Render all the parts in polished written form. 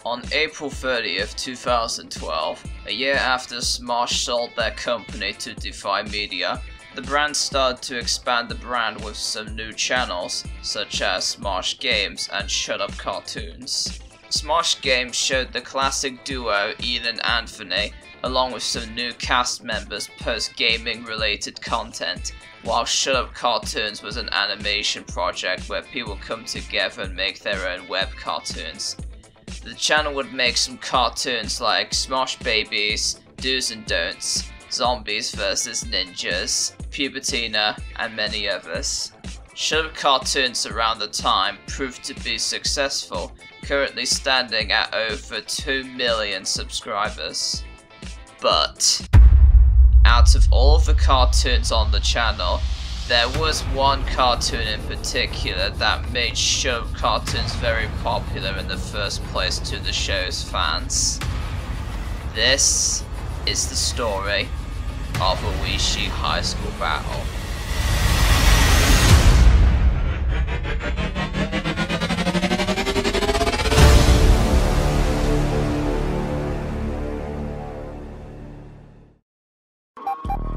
On April 30th, 2012, a year after Smosh sold their company to Defy Media, the brand started to expand the brand with some new channels, such as Smosh Games and Shut Up Cartoons. Smosh Games showed the classic duo Ian and Anthony, along with some new cast members post gaming related content, while Shut Up Cartoons was an animation project where people come together and make their own web cartoons. The channel would make some cartoons like Smosh Babies, Do's and Don'ts, Zombies vs Ninjas, Pubertina, and many others. Shut Up Cartoons around the time proved to be successful, currently standing at over 2 million subscribers. But out of all of the cartoons on the channel, there was one cartoon in particular that made Shut Up Cartoons very popular in the first place to the show's fans. This is the story of Oishi High School Battle.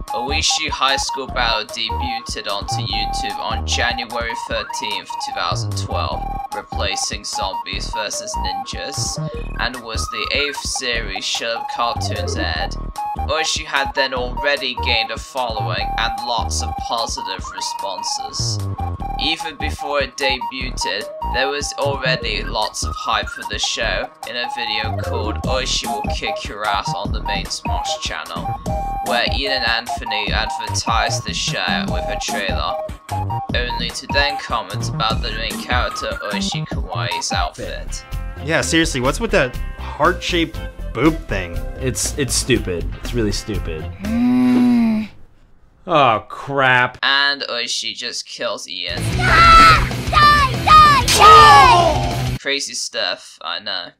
Oishi High School Battle debuted onto YouTube on January 13th, 2012, replacing Zombies vs Ninjas, and was the 8th series Shut Up Cartoons aired. Oishi had then already gained a following and lots of positive responses. Even before it debuted, there was already lots of hype for the show in a video called Oishi Will Kick Your Ass on the main Smosh channel, where Ian and Anthony advertised the show with a trailer, only to then comment about the main character Oishi Kawaii's outfit. Yeah, seriously, what's with that heart-shaped boob thing? It's stupid. It's really stupid. Oh, crap. And Oishi just kills Ian. Die! Crazy stuff, I know.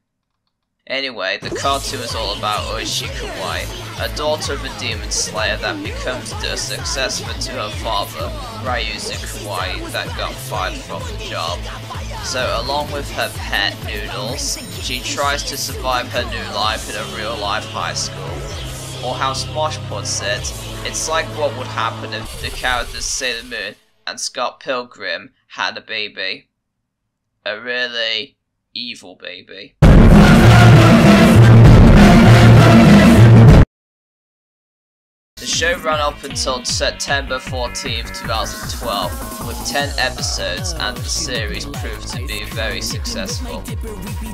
Anyway, the cartoon is all about Oishi Kawaii, a daughter of a demon slayer that becomes the successor to her father, Ryuzu Kawaii, that got fired from the job. So along with her pet, Noodles, she tries to survive her new life in a real-life high school. Or how Smosh puts it, it's like what would happen if the characters Sailor Moon and Scott Pilgrim had a baby. A really evil baby. The show ran up until September 14th, 2012, with 10 episodes, and the series proved to be very successful.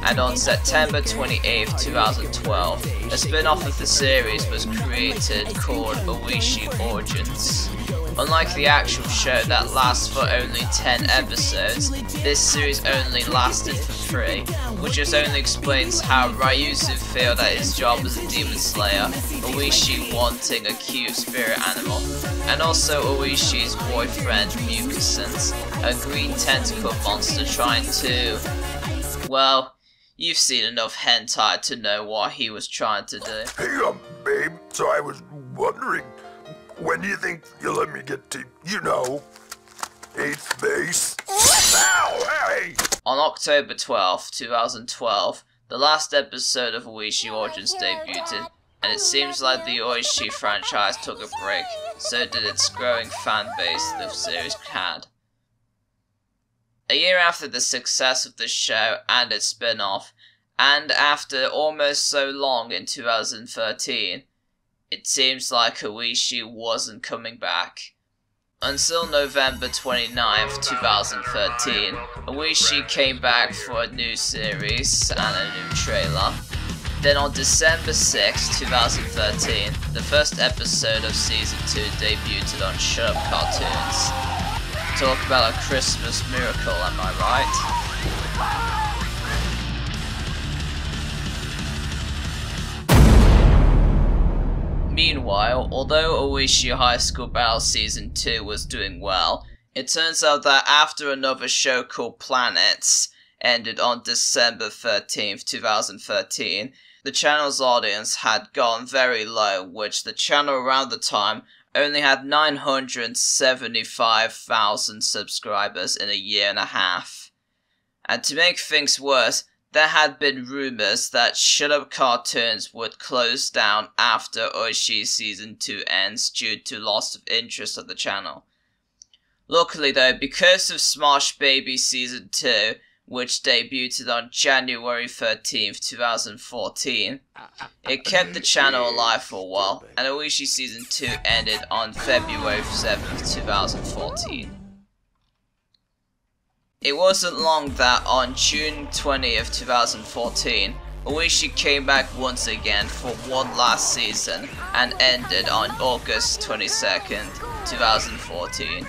And on September 28th, 2012, a spin-off of the series was created called Oishi Origins. Unlike the actual show that lasts for only 10 episodes, this series only lasted for 3, which just only explains how Ryuzu failed at his job as a demon slayer, Oishi wanting a cute spirit animal, and also Oishi's boyfriend Mucusant, a green tentacle monster trying to... well, you've seen enough hentai to know what he was trying to do. Hey babe, so I was wondering, when do you think you'll let me get to, 8th base? Ow, hey! On October 12th, 2012, the last episode of Oishi Origins debuted, and it seems like the Oishi franchise took a break, so did its growing fan base the series had. A year after the success of the show and its spin-off, and after almost so long in 2013, it seems like Oishi wasn't coming back. Until November 29th, 2013, Oishi came back for a new series and a new trailer. Then on December 6, 2013, the first episode of Season 2 debuted on Shut Up Cartoons. Talk about a Christmas miracle, am I right? Meanwhile, although Oishi High School Battle Season 2 was doing well, it turns out that after another show called Planets ended on December 13th, 2013, the channel's audience had gone very low, which the channel around the time only had 975,000 subscribers in a year and a half. And to make things worse, there had been rumors that Shut Up Cartoons would close down after Oishi Season 2 ends due to loss of interest of the channel. Luckily though, because of Smash Baby Season 2, which debuted on January 13th, 2014, it kept the channel alive for a while, and Oishi Season 2 ended on February 7th, 2014. It wasn't long that on June 20th, 2014, Oishi came back once again for one last season and ended on August 22nd, 2014.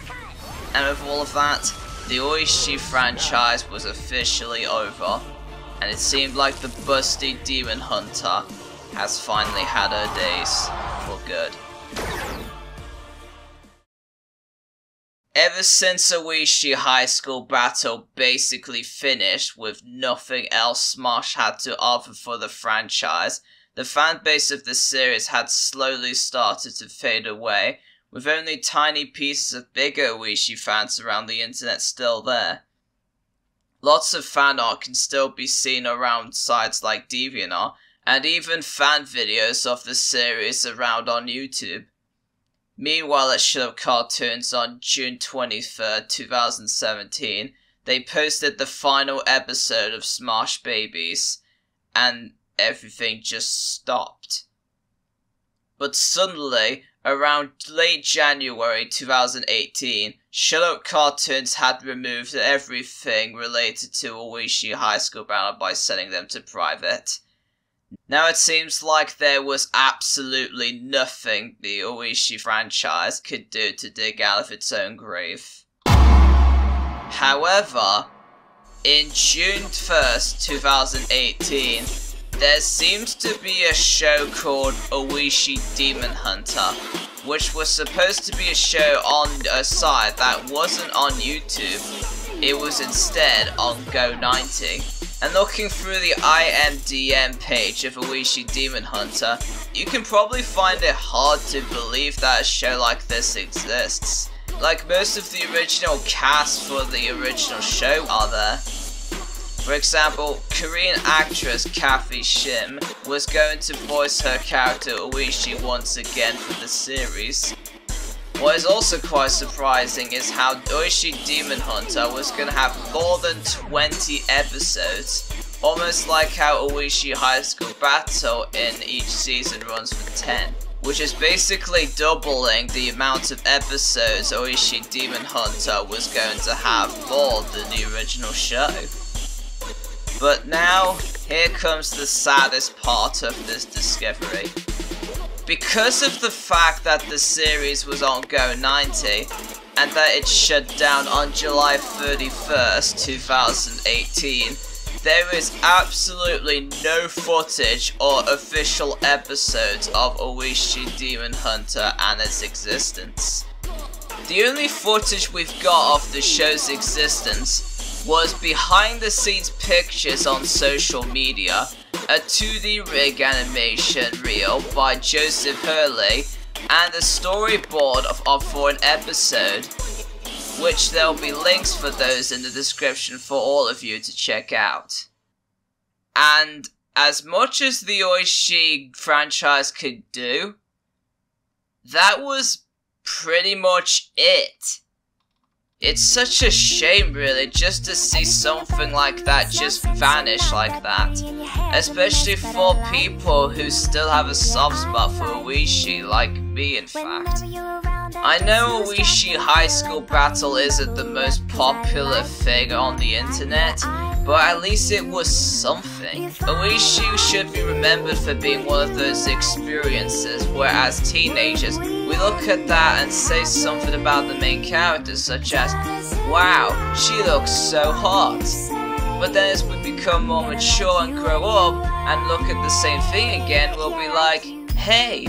And with all of that, the Oishi franchise was officially over, and it seemed like the busty Demon Hunter has finally had her days for good. Ever since Oishi High School Battle basically finished with nothing else Smash had to offer for the franchise, the fanbase of the series had slowly started to fade away, with only tiny pieces of bigger Oishi fans around the internet still there. Lots of fan art can still be seen around sites like DeviantArt, and even fan videos of the series around on YouTube. Meanwhile, at Shut Up Cartoons on June 23rd, 2017, they posted the final episode of Smash Babies, and everything just stopped. But suddenly, around late January 2018, Shut Up Cartoons had removed everything related to Oishi High School Battle by setting them to private. Now it seems like there was absolutely nothing the Oishi franchise could do to dig out of its own grave. However, in June 1st, 2018, there seems to be a show called Oishi Demon Hunter, which was supposed to be a show on a site that wasn't on YouTube, it was instead on Go90. And looking through the IMDb page of Oishi Demon Hunter, you can probably find it hard to believe that a show like this exists. Like, most of the original cast for the original show are there. For example, Korean actress Kathy Shim was going to voice her character Oishi once again for the series. What is also quite surprising is how Oishi Demon Hunter was going to have more than 20 episodes, almost like how Oishi High School Battle in each season runs for 10, which is basically doubling the amount of episodes Oishi Demon Hunter was going to have more than the original show. But now, here comes the saddest part of this discovery. Because of the fact that the series was on Go90, and that it shut down on July 31st, 2018, there is absolutely no footage or official episodes of Oishi Demon Hunter and its existence. The only footage we've got of the show's existence was behind the scenes pictures on social media, a 2D rig animation reel by Joseph Hurley, and a storyboard for an episode, which there'll be links for those in the description for all of you to check out. And as much as the Oishi franchise could do, that was pretty much it. It's such a shame, really, just to see something like that just vanish like that. Especially for people who still have a soft spot for Oishi, like me in fact. I know Oishi High School Battle isn't the most popular thing on the internet, but at least it was something. Oishi should be remembered for being one of those experiences where as teenagers, we look at that and say something about the main character, such as, wow, she looks so hot. But then as we become more mature and grow up and look at the same thing again, we'll be like, hey,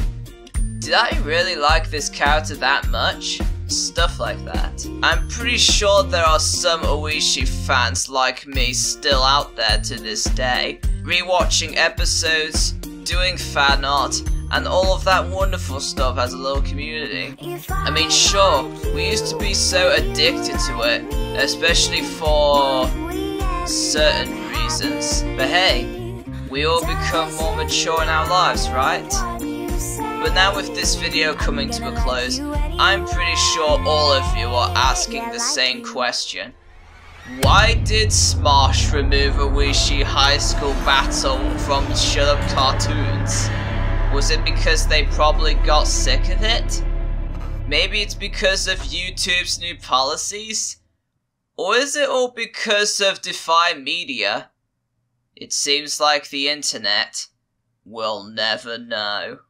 did I really like this character that much? Stuff like that. I'm pretty sure there are some Oishi fans like me still out there to this day, rewatching episodes, doing fan art, and all of that wonderful stuff as a little community. I mean, sure, we used to be so addicted to it, especially for certain reasons. reasons. But hey, we all become more mature in our lives, right? But now with this video coming to a close, I'm pretty sure all of you are asking the same question. Why did Smosh remove Oishi High School Battle from Shut Up Cartoons? Was it because they probably got sick of it? Maybe it's because of YouTube's new policies? Or is it all because of Defy Media? It seems like the internet will never know.